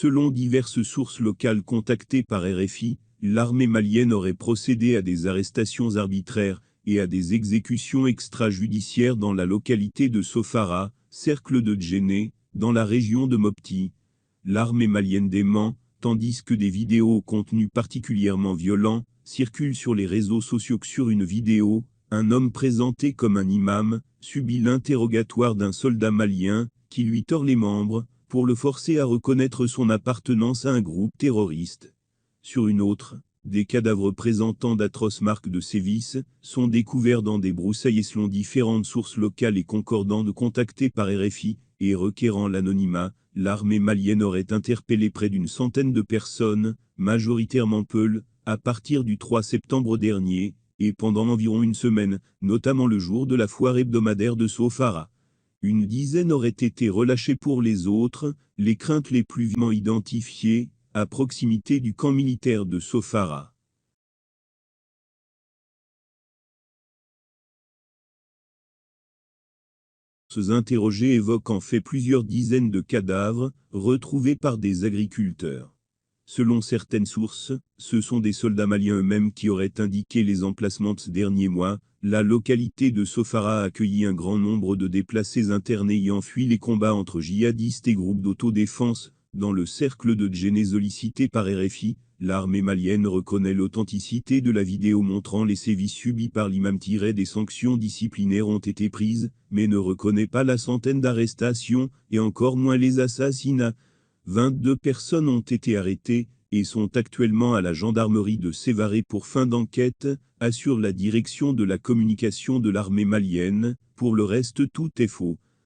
Selon diverses sources locales contactées par RFI, l'armée malienne aurait procédé à des arrestations arbitraires et à des exécutions extrajudiciaires dans la localité de Sofara, cercle de Djenné, dans la région de Mopti. L'armée malienne dément, tandis que des vidéos au contenu particulièrement violent circulent sur les réseaux sociaux. Sur une vidéo, un homme présenté comme un imam subit l'interrogatoire d'un soldat malien qui lui tord les membres pour le forcer à reconnaître son appartenance à un groupe terroriste. Sur une autre, des cadavres présentant d'atroces marques de sévices sont découverts dans des broussailles. Selon différentes sources locales et concordantes contactées par RFI et requérant l'anonymat, l'armée malienne aurait interpellé près d'une centaine de personnes, majoritairement peuls, à partir du 3 septembre dernier, et pendant environ une semaine, notamment le jour de la foire hebdomadaire de Sofara. Une dizaine auraient été relâchés. Pour les autres, les craintes les plus vivement identifiées, à proximité du camp militaire de Sofara. Ces interrogés évoquent en fait plusieurs dizaines de cadavres, retrouvés par des agriculteurs. Selon certaines sources, ce sont des soldats maliens eux-mêmes qui auraient indiqué les emplacements de ces derniers mois. La localité de Sofara a accueilli un grand nombre de déplacés internés ayant fui les combats entre djihadistes et groupes d'autodéfense. Dans le cercle de Djenné sollicité par RFI, l'armée malienne reconnaît l'authenticité de la vidéo montrant les sévices subis par l'imam. Des sanctions disciplinaires ont été prises, mais ne reconnaît pas la centaine d'arrestations, et encore moins les assassinats. 22 personnes ont été arrêtées et sont actuellement à la gendarmerie de Sévaré pour fin d'enquête, assure la direction de la communication de l'armée malienne. Pour le reste, tout est faux.